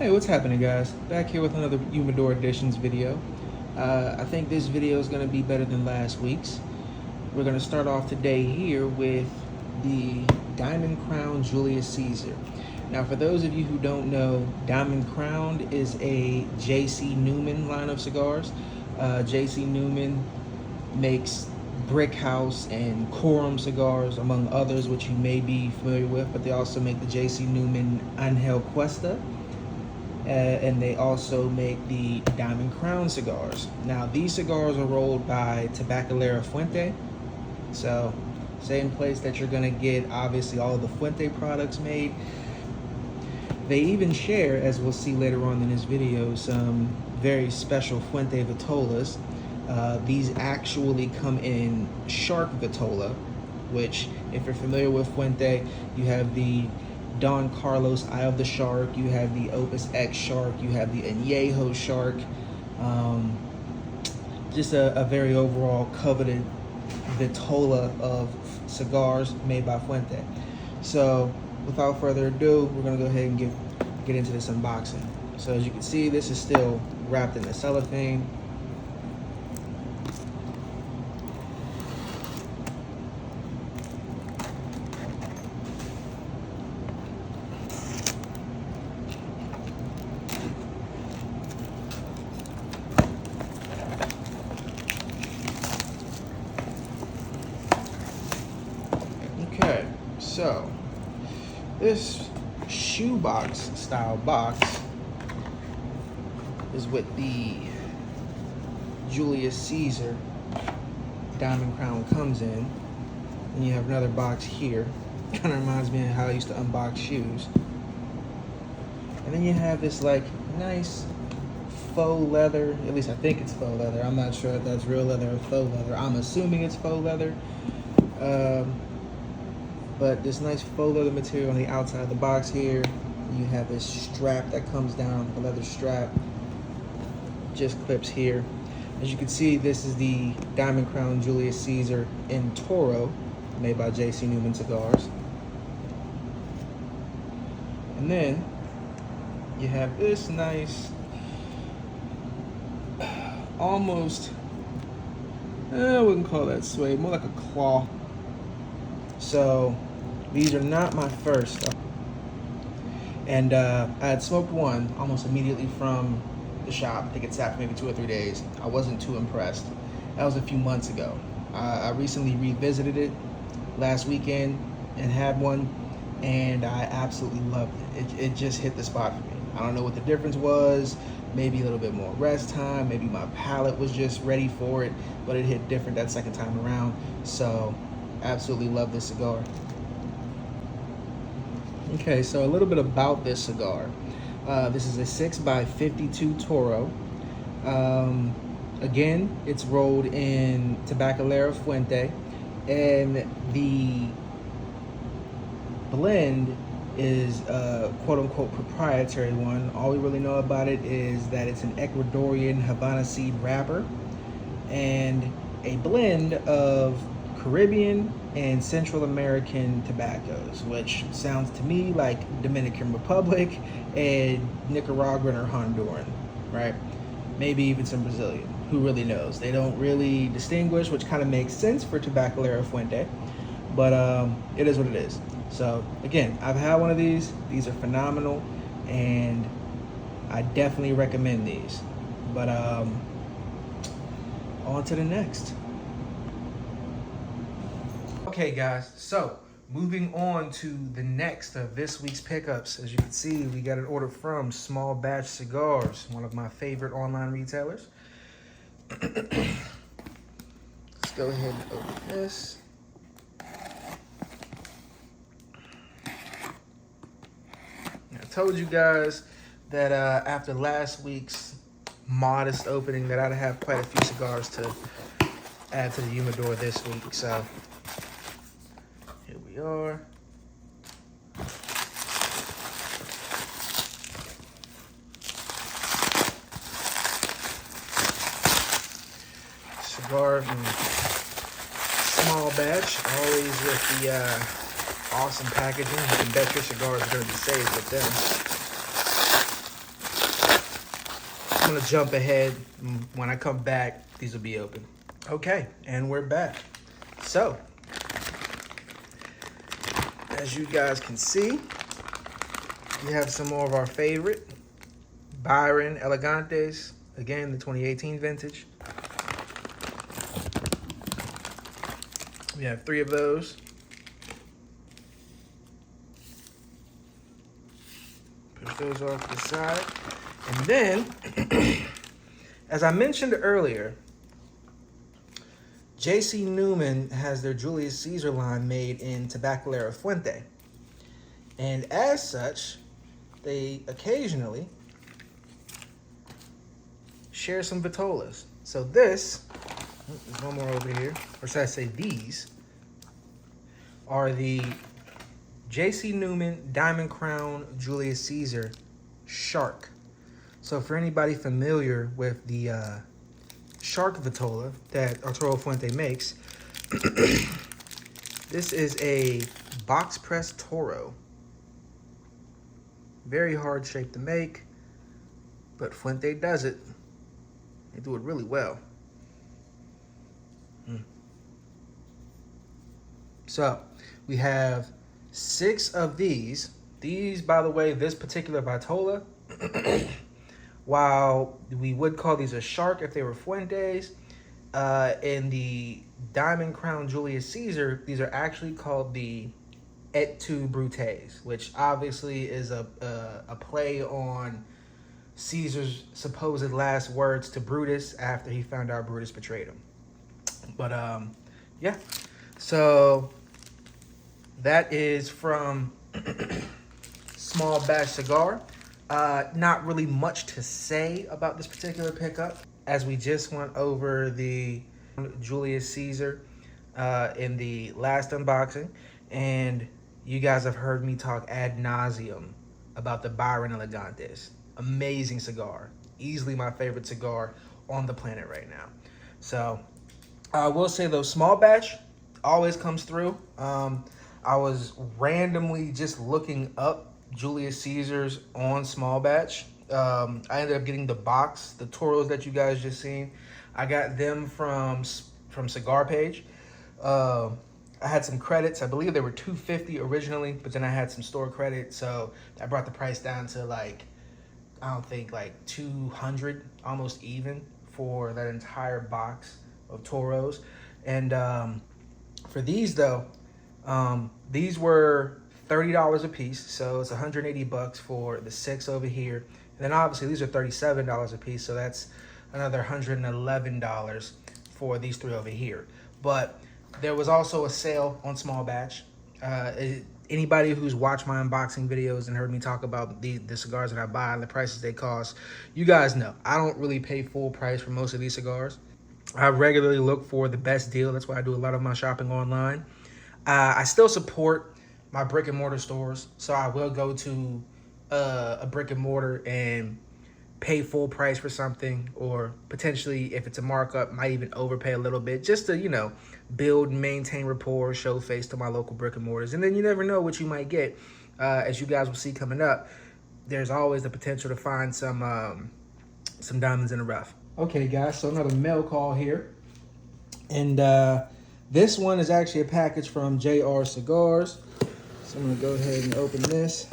Hey, what's happening, guys? Back here with another Humidor Additions video. I think this video is going to be better than last week's. We're going to start off today here with the Diamond Crown Julius Caesar. Now, for those of you who don't know, Diamond Crown is a J.C. Newman line of cigars. J.C. Newman makes Brick House and Quorum cigars, among others, which you may be familiar with, but they also make the J.C. Newman Angel Cuesta. And they also make the Diamond Crown cigars. Now, these cigars are rolled by Tabacalera Fuente. So, same place that you're gonna get, obviously, all of the Fuente products made. They even share, as we'll see later on in this video, some very special Fuente Vitolas. These actually come in Shark Vitola, which, if you're familiar with Fuente, you have the Don Carlos Eye of the Shark, you have the Opus X Shark, you have the Añejo Shark. Just a very overall coveted vitola of cigars made by Fuente. So without further ado, we're gonna go ahead and get into this unboxing. So as you can see, this is still wrapped in the cellophane. Okay, so this shoebox style box is what the Julius Caesar Diamond Crown comes in. And you have another box here. Kind of reminds me of how I used to unbox shoes. And then you have this like nice faux leather, at least I think it's faux leather. I'm not sure if that's real leather or faux leather. I'm assuming it's faux leather. But this nice faux leather material on the outside of the box here. You have this strap that comes down, a leather strap, just clips here. As you can see, this is the Diamond Crown Julius Caesar in Toro, made by J.C. Newman Cigars. And then you have this nice, almost, I wouldn't call that suede, more like a claw. So these are not my first. And I had smoked one almost immediately from the shop. I think it sat for maybe 2 or 3 days. I wasn't too impressed. That was a few months ago. I recently revisited it last weekend and had one, and I absolutely loved it. It just hit the spot for me. I don't know what the difference was. Maybe a little bit more rest time. Maybe my palate was just ready for it, but it hit different that second time around. So absolutely love this cigar. Okay, so a little bit about this cigar. This is a 6x52 Toro. Again, it's rolled in Tabacalera Fuente, and the blend is a quote-unquote proprietary one. All we really know about it is that it's an Ecuadorian Havana seed wrapper and a blend of Caribbean and Central American tobaccos, which sounds to me like Dominican Republic and Nicaraguan or Honduran, right? Maybe even some Brazilian. Who really knows? They don't really distinguish, which kind of makes sense for Tabacalera Fuente, but it is what it is. So again, I've had one of these. These are phenomenal, and I definitely recommend these. But on to the next. Okay guys, so moving on to the next of this week's pickups. As you can see, we got an order from Small Batch Cigars, one of my favorite online retailers. Let's go ahead and open this. I told you guys that after last week's modest opening that I'd have quite a few cigars to add to the humidor this week, so here we are. Cigar from Small Batch, always with the awesome packaging. You can bet your cigars are going to be saved with them. want to jump ahead. When I come back, these will be open. Okay, and we're back. So, as you guys can see, we have some more of our favorite Byron Elegantes. Again, the 2018 vintage. We have 3 of those. Push those off to the side. And then, as I mentioned earlier, J.C. Newman has their Julius Caesar line made in Tabacalera Fuente. And as such, they occasionally share some vitolas. So this, there's one more over here, or should I say these, are the J.C. Newman Diamond Crown Julius Caesar Shark. So for anybody familiar with the Shark Vitola that Arturo Fuente makes, this is a box press Toro. Very hard shape to make, but Fuente does it. They do it really well. So we have 6 of these. These, by the way, this particular Vitola, while we would call these a Shark if they were Fuentes, in the Diamond Crown Julius Caesar, these are actually called the Et tu Brutes, which obviously is a play on Caesar's supposed last words to Brutus after he found out Brutus betrayed him. But yeah, so that is from Small Batch Cigar. Not really much to say about this particular pickup, as we just went over the Julius Caesar in the last unboxing, and you guys have heard me talk ad nauseum about the Byron Elegantes. Amazing cigar, easily my favorite cigar on the planet right now. So I will say though, Small Batch always comes through. I was randomly just looking up Julius Caesars on Small Batch. I ended up getting the box, the Toros that you guys just seen. I got them from Cigar Page. I had some credits. I believe they were $250 originally, but then I had some store credit, so that brought the price down to like, I don't think like $200, almost even for that entire box of Toros. And for these though, these were $30 a piece, so it's $180 for the 6 over here. And then obviously these are $37 a piece, so that's another $111 for these 3 over here. But there was also a sale on Small Batch. Anybody who's watched my unboxing videos and heard me talk about the cigars that I buy and the prices they cost, you guys know I don't really pay full price for most of these cigars. I regularly look for the best deal. That's why I do a lot of my shopping online. I still support my brick and mortar stores, so I will go to a brick and mortar and pay full price for something, or potentially if it's a markup, might even overpay a little bit just to, you know, build and maintain rapport, show face to my local brick and mortars. And then you never know what you might get. As you guys will see coming up, there's always the potential to find some diamonds in the rough. Okay guys, so another mail call here. And this one is actually a package from JR Cigars. So I'm gonna go ahead and open this.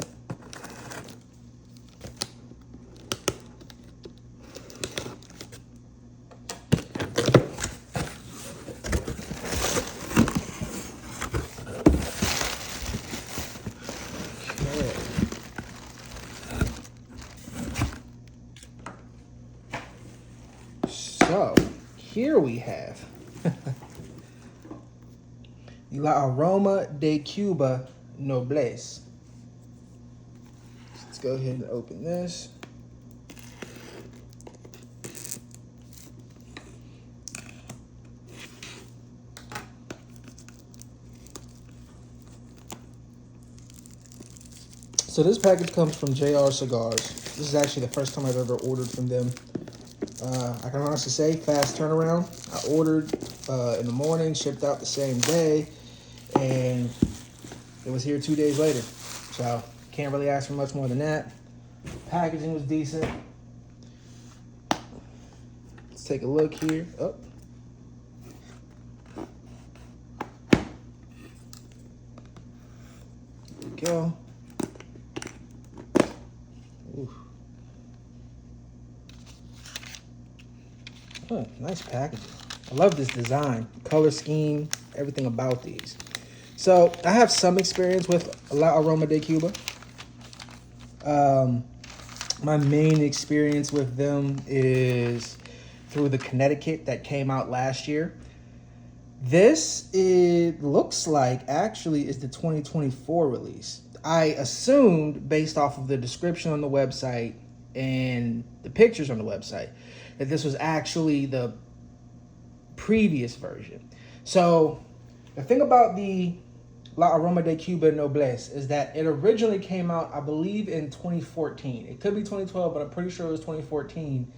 So here we have La Aroma de Cuba Noblesse. Let's go ahead and open this. So this package comes from JR Cigars. This is actually the first time I've ever ordered from them. I can honestly say, fast turnaround. I ordered in the morning, shipped out the same day, and it was here 2 days later. So can't really ask for much more than that. Packaging was decent. take a look here. Oh. There we go. Ooh. Oh, nice packaging. I love this design, color scheme, everything about these. So I have some experience with La Aroma de Cuba. My main experience with them is through the Connecticut that came out last year. This, it looks like, actually is the 2024 release. I assumed, based off of the description on the website and the pictures on the website, that this was actually the previous version. So the thing about the La Aroma de Cuba Noblesse is that it originally came out, I believe, in 2014. It could be 2012, but I'm pretty sure it was 2014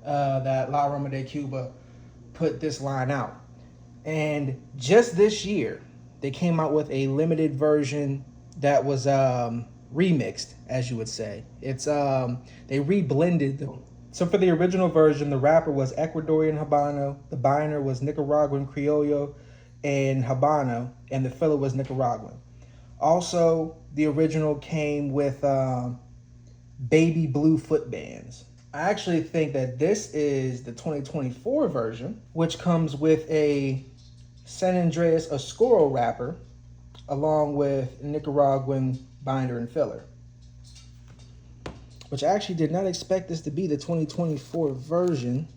that La Aroma de Cuba put this line out. And just this year, they came out with a limited version that was remixed, as you would say. It's they reblended them. So for the original version, the wrapper was Ecuadorian Habano, the binder was Nicaraguan Criollo and Habano, and the filler was Nicaraguan. Also, the original came with baby blue foot bands. I actually think that this is the 2024 version, which comes with a San Andreas Oscuro wrapper, along with Nicaraguan binder and filler. Which I actually did not expect this to be the 2024 version,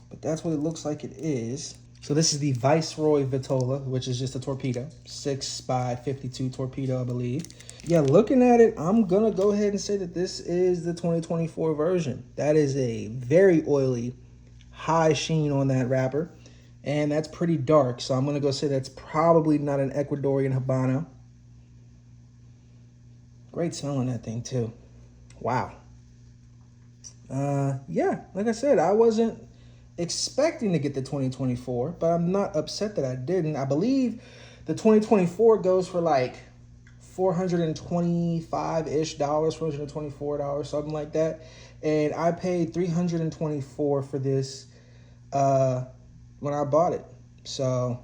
but that's what it looks like it is. So this is the Viceroy Vitola, which is just a torpedo, 6x52 torpedo, I believe. Yeah, looking at it, I'm gonna go ahead and say that this is the 2024 version. That is a very oily, high sheen on that wrapper, and that's pretty dark. So I'm gonna go say that's probably not an Ecuadorian Habano. Great smell on that thing too. Wow. Yeah, like I said, I wasn't expecting to get the 2024, but I'm not upset that I didn't. I believe the 2024 goes for like $425-ish, $424, something like that. And I paid $324 for this when I bought it. So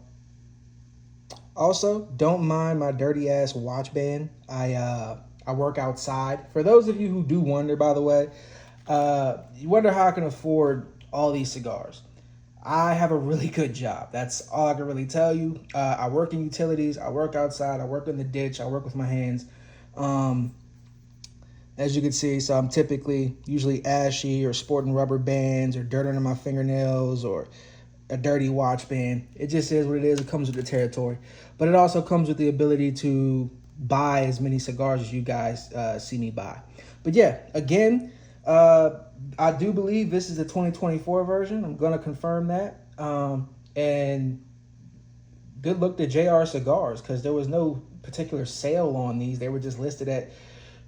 also, don't mind my dirty ass watch band. I work outside. For those of you who do wonder, by the way, you wonder how I can afford all these cigars. I have a really good job. That's all I can really tell you. I work in utilities. I work outside. I work in the ditch. I work with my hands. As you can see, so I'm usually ashy or sporting rubber bands or dirt under my fingernails or a dirty watch band. It just is what it is. It comes with the territory. But it also comes with the ability to buy as many cigars as you guys see me buy. But yeah, again, I do believe this is the 2024 version. I'm going to confirm that. And good luck to JR Cigars, because there was no particular sale on these. They were just listed at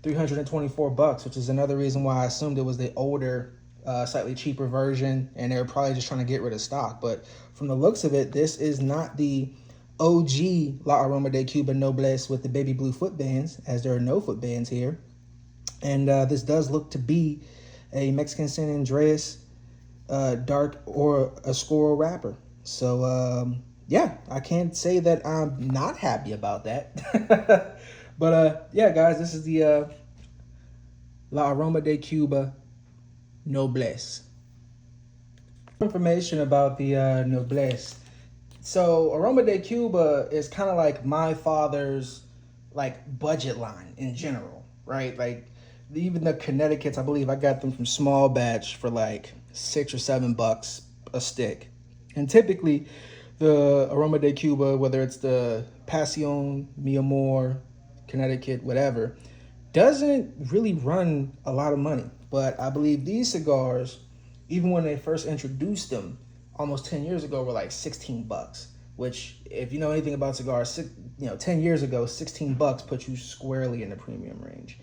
$324, which is another reason why I assumed it was the older, slightly cheaper version, and they were probably just trying to get rid of stock. But from the looks of it, this is not the OG La Aroma de Cuba Noblesse with the baby blue foot bands, as there are no foot bands here. And this does look to be a Mexican San Andreas dark or Oscuro wrapper. So yeah, I can't say that I'm not happy about that. But yeah, guys, this is the La Aroma de Cuba Noblesse. Information about the Noblesse. So Aroma de Cuba is kind of like my father's like budget line in general, right? Like even the Connecticut's, I believe I got them from small batch for like $6 or $7 a stick. And typically the Aroma de Cuba, whether it's the Pasión, Mi Amor, Connecticut, whatever, doesn't really run a lot of money. But I believe these cigars, even when they first introduced them almost 10 years ago, were like $16, which if you know anything about cigars, 10 years ago, $16 put you squarely in the premium range.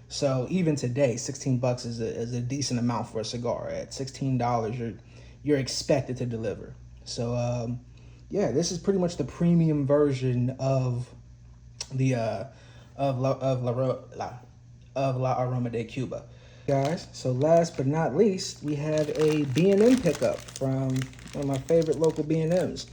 So even today, $16 is a decent amount for a cigar. At $16, you're expected to deliver. So yeah, this is pretty much the premium version of the La Aroma de Cuba. Guys, so last but not least, we have a B&M pickup from one of my favorite local B&Ms.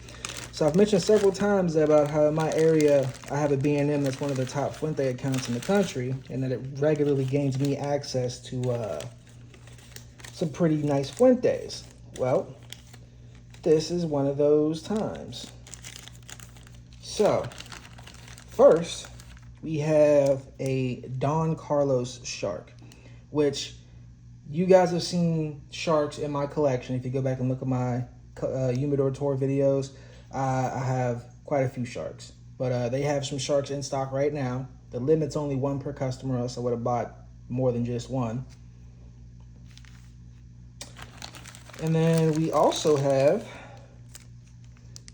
So I've mentioned several times about how in my area I have a B&M that's one of the top Fuente accounts in the country, and that it regularly gains me access to some pretty nice Fuentes. Well, this is one of those times. So first, we have a Don Carlos Shark, which you guys have seen sharks in my collection. If you go back and look at my Humidor tour videos, I have quite a few sharks. But they have some sharks in stock right now. The limit's only one per customer, else I would have bought more than just one. And then we also have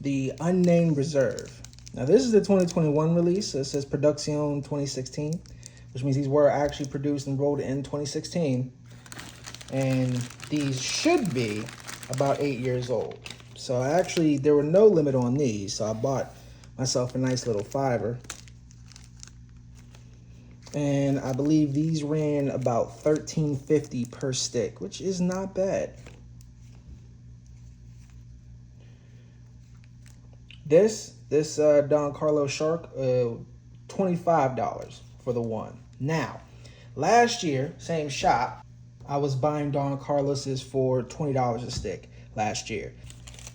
the Unnamed Reserve. Now this is the 2021 release, so it says Production 2016, which means these were actually produced and rolled in 2016. And these should be about 8 years old. So actually, there were no limit on these, so I bought myself a nice little $5. And I believe these ran about $13.50 per stick, which is not bad. This Don Carlos Shark, $25 for the one. Now, last year, same shop, I was buying Don Carlos's for $20 a stick last year.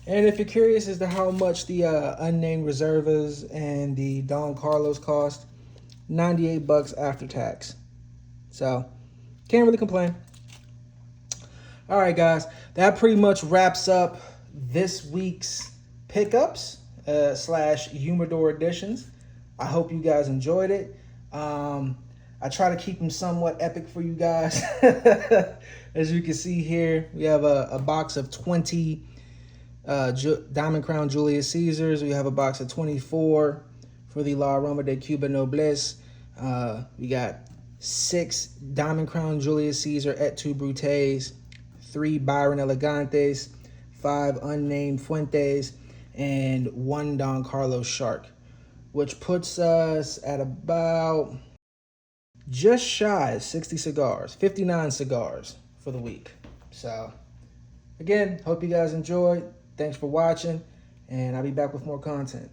And if you're curious as to how much the Unnamed Reservas and the Don Carlos cost, $98 after tax. So, can't really complain. All right, guys, that pretty much wraps up this week's pickups / Humidor Additions. I hope you guys enjoyed it. I try to keep them somewhat epic for you guys. As you can see here, we have a box of 20 Diamond Crown Julius Caesars. We have a box of 24 for the La Aroma de Cuba Noblesse. We got 6 Diamond Crown Julius Caesar et tu Brutes, 3 Byron Elegantes, 5 Unnamed Fuentes, and 1 Don Carlos Shark, which puts us at about just shy of 60 cigars, 59 cigars for the week. So again, hope you guys enjoyed. Thanks for watching, and I'll be back with more content.